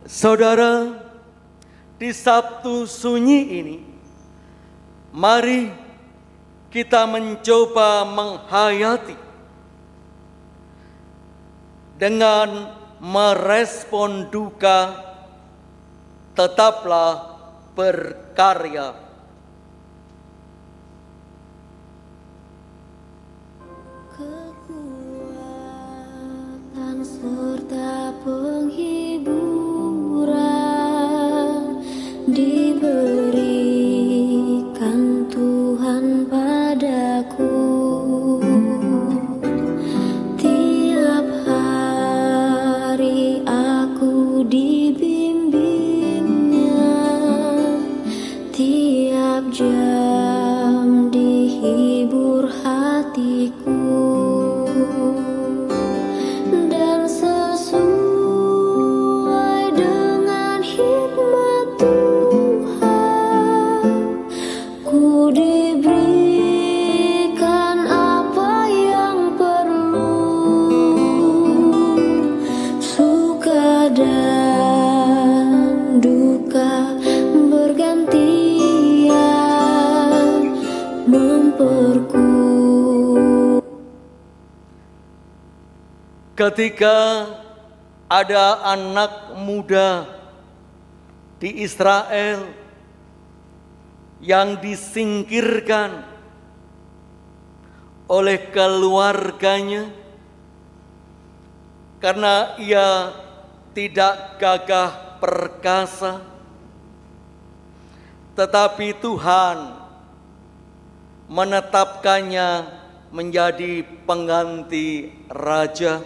Saudara, di Sabtu Sunyi ini, mari kita mencoba menghayati dengan merespon duka, tetaplah berkarya. Kekuatan serta penghiburan diberikan Tuhan padaku. Tiap hari aku dibimbingnya, tiap jam dihibur hatiku. Dan sesuai dengan hikmat Tuhan, ku diberikan apa yang perlu, suka dan duka bergantian memperkuat. Ketika ada anak muda di Israel yang disingkirkan oleh keluarganya karena ia tidak gagah perkasa, tetapi Tuhan menetapkannya menjadi pengganti raja.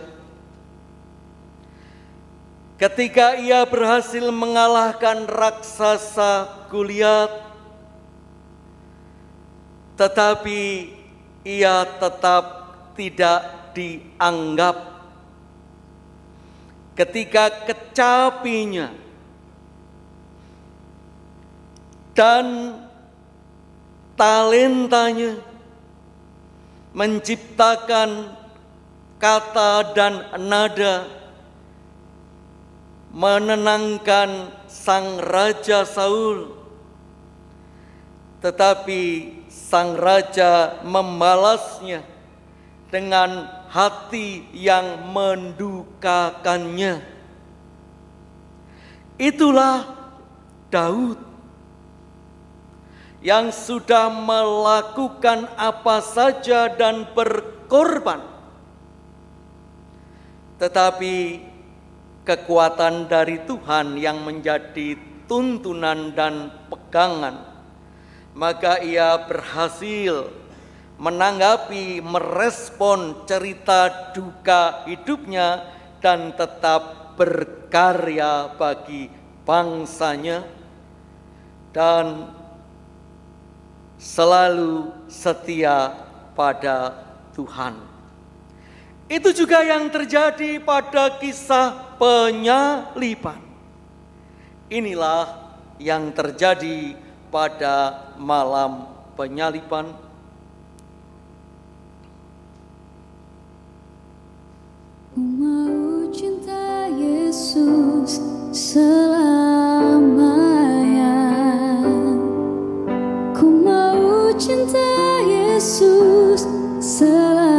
Ketika ia berhasil mengalahkan raksasa Goliat, tetapi ia tetap tidak dianggap. Ketika kecapinya dan talentanya menciptakan kata dan nada menenangkan sang raja Saul, tetapi sang raja membalasnya dengan hati yang mendukakannya. Itulah Daud yang sudah melakukan apa saja dan berkorban, tetapi kekuatan dari Tuhan yang menjadi tuntunan dan pegangan, maka ia berhasil menanggapi, merespon cerita duka hidupnya dan tetap berkarya bagi bangsanya dan selalu setia pada Tuhan. Itu juga yang terjadi pada kisah penyaliban. Inilah yang terjadi pada malam penyaliban. Ku mau cinta Yesus selamanya. Ku mau cinta Yesus selamanya.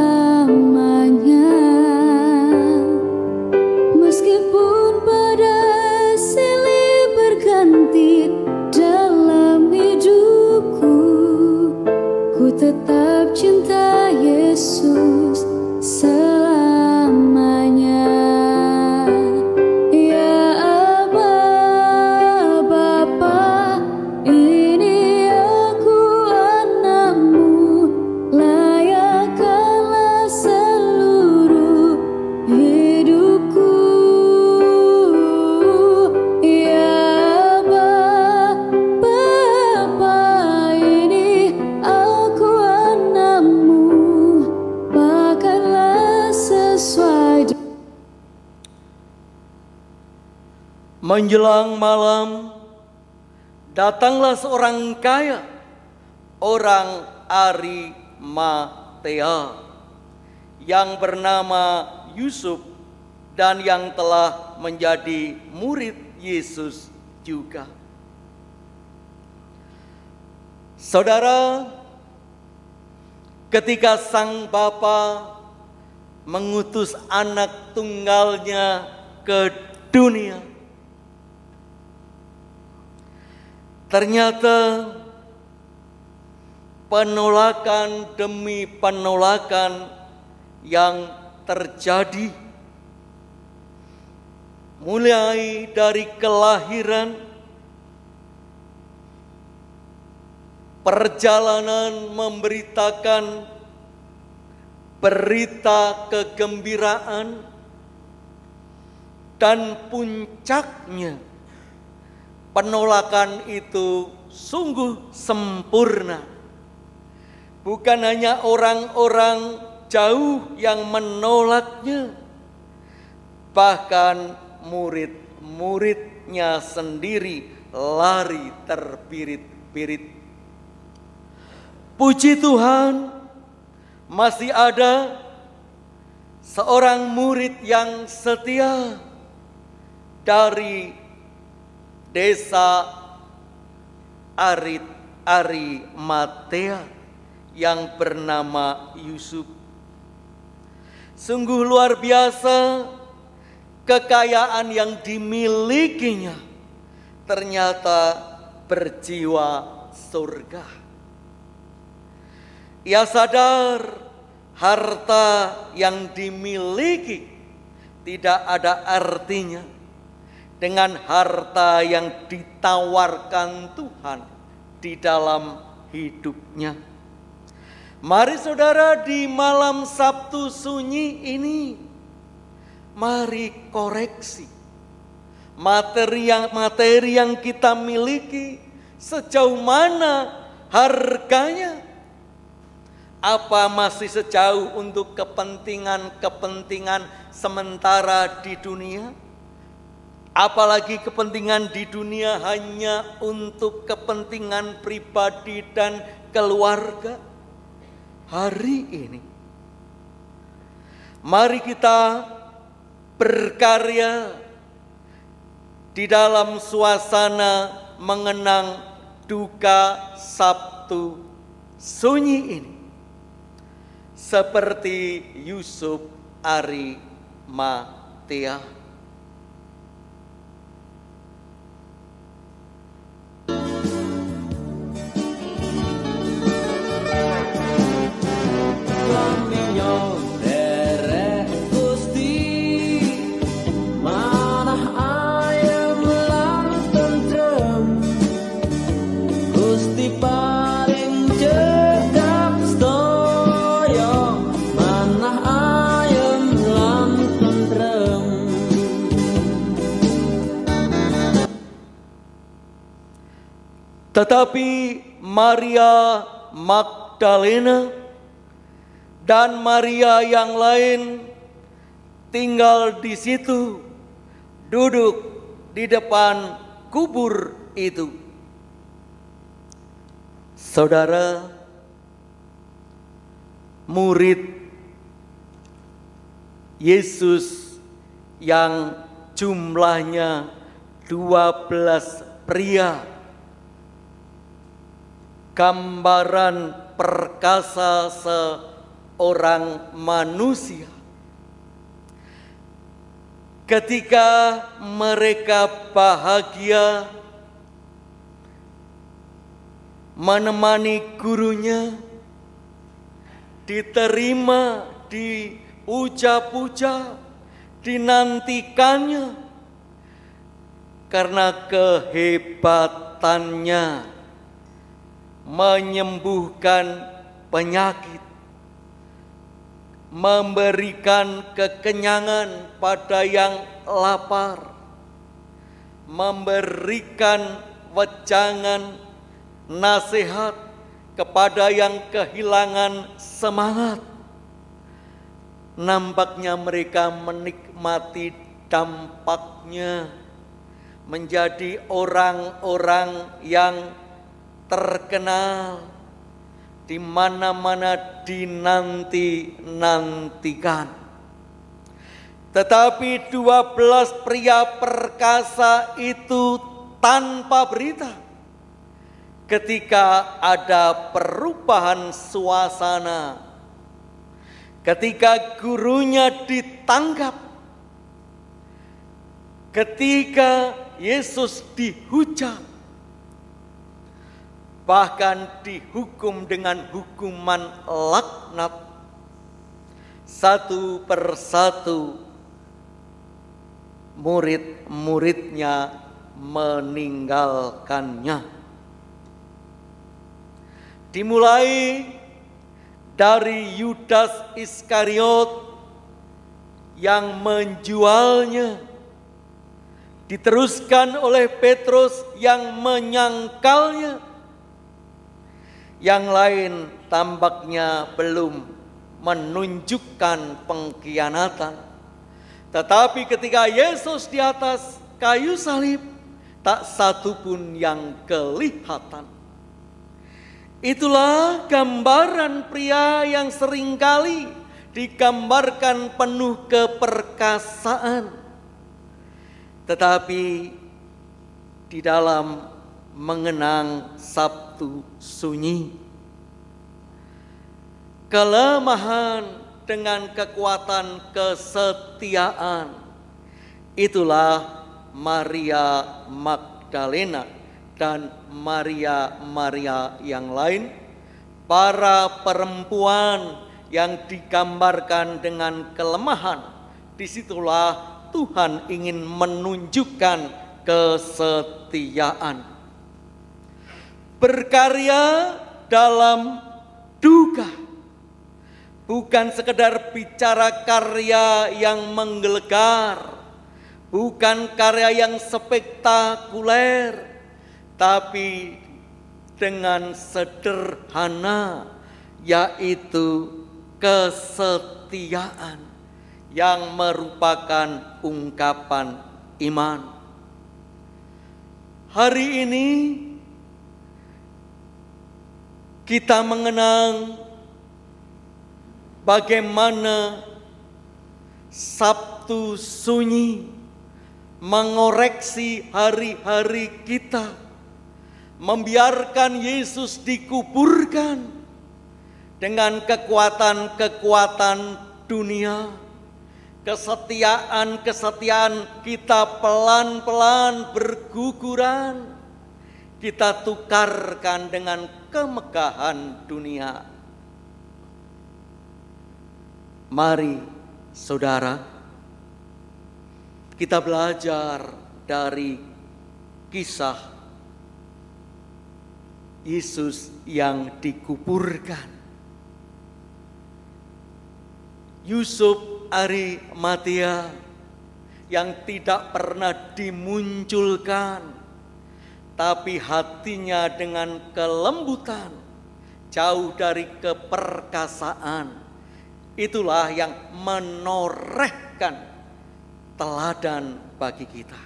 Meskipun pada silih berganti dalam hidupku, ku tetap cinta Yesus selamanya. Ya Aba, Bapa, ini aku anakmu, layakkanlah seluruh hidupku. Ya Aba, Bapa, ini aku anakmu, pakailah sesuai. Menjelang malam, datanglah seorang kaya, orang Arimatea, yang bernama Yusuf dan yang telah menjadi murid Yesus juga. Saudara, ketika Sang Bapa mengutus anak tunggalnya ke dunia, ternyata penolakan demi penolakan yang terjadi, mulai dari kelahiran, perjalanan memberitakan berita kegembiraan, dan puncaknya penolakan itu sungguh sempurna. Bukan hanya orang-orang jauh yang menolaknya, bahkan murid-muridnya sendiri lari terbirit-birit. Puji Tuhan, masih ada seorang murid yang setia dari desa Arimatea yang bernama Yusuf. Sungguh luar biasa kekayaan yang dimilikinya, ternyata berjiwa surga. Ia sadar harta yang dimiliki tidak ada artinya dengan harta yang ditawarkan Tuhan di dalam hidupnya. Mari saudara, di malam Sabtu Sunyi ini, mari koreksi materi yang kita miliki, sejauh mana harganya. Apa masih sejauh untuk kepentingan sementara di dunia? Apalagi kepentingan di dunia hanya untuk kepentingan pribadi dan keluarga. Hari ini, mari kita berkarya di dalam suasana mengenang duka Sabtu Sunyi ini, seperti Yusuf Arimatea. Tetapi Maria Magdalena dan Maria yang lain tinggal di situ, duduk di depan kubur itu. Saudara, murid Yesus yang jumlahnya 12 pria, gambaran perkasa seorang manusia. Ketika mereka bahagia menemani gurunya, diterima, dipuja-puja, dinantikannya karena kehebatannya menyembuhkan penyakit, memberikan kekenyangan pada yang lapar, memberikan wejangan nasihat kepada yang kehilangan semangat. Nampaknya mereka menikmati dampaknya, menjadi orang-orang yang terkenal, di mana-mana dinanti-nantikan. Tetapi 12 pria perkasa itu tanpa berita. Ketika ada perubahan suasana, ketika gurunya ditangkap, ketika Yesus dihujat, bahkan dihukum dengan hukuman laknat, satu persatu murid-muridnya meninggalkannya. Dimulai dari Yudas Iskariot yang menjualnya, diteruskan oleh Petrus yang menyangkalnya. Yang lain tampaknya belum menunjukkan pengkhianatan. Tetapi ketika Yesus di atas kayu salib, tak satu pun yang kelihatan. Itulah gambaran pria yang seringkali digambarkan penuh keperkasaan. Tetapi di dalam mengenang Sabtu Sunyi, kelemahan dengan kekuatan kesetiaan, itulah Maria Magdalena dan Maria yang lain, para perempuan yang digambarkan dengan kelemahan. Disitulah Tuhan ingin menunjukkan kesetiaan. Berkarya dalam duka, bukan sekedar bicara karya yang menggelegar, bukan karya yang spektakuler, tapi dengan sederhana, yaitu kesetiaan yang merupakan ungkapan iman. Hari ini kita mengenang bagaimana Sabtu Sunyi mengoreksi hari-hari kita, membiarkan Yesus dikuburkan dengan kekuatan-kekuatan dunia. Kesetiaan kita pelan-pelan berguguran, kita tukarkan dengan kemegahan dunia. Mari saudara, kita belajar dari kisah Yesus yang dikuburkan. Yusuf Arimatea yang tidak pernah dimunculkan, tapi hatinya dengan kelembutan, jauh dari keperkasaan, itulah yang menorehkan teladan bagi kita.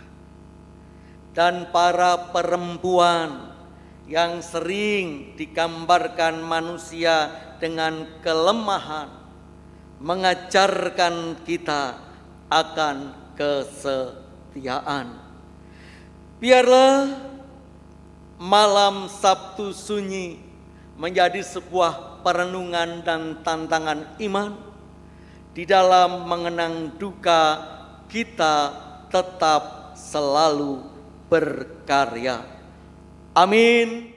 Dan para perempuan yang sering digambarkan manusia dengan kelemahan, mengajarkan kita akan kesetiaan. Biarlah malam Sabtu Sunyi menjadi sebuah perenungan dan tantangan iman. Di dalam mengenang duka, kita tetap selalu berkarya. Amin.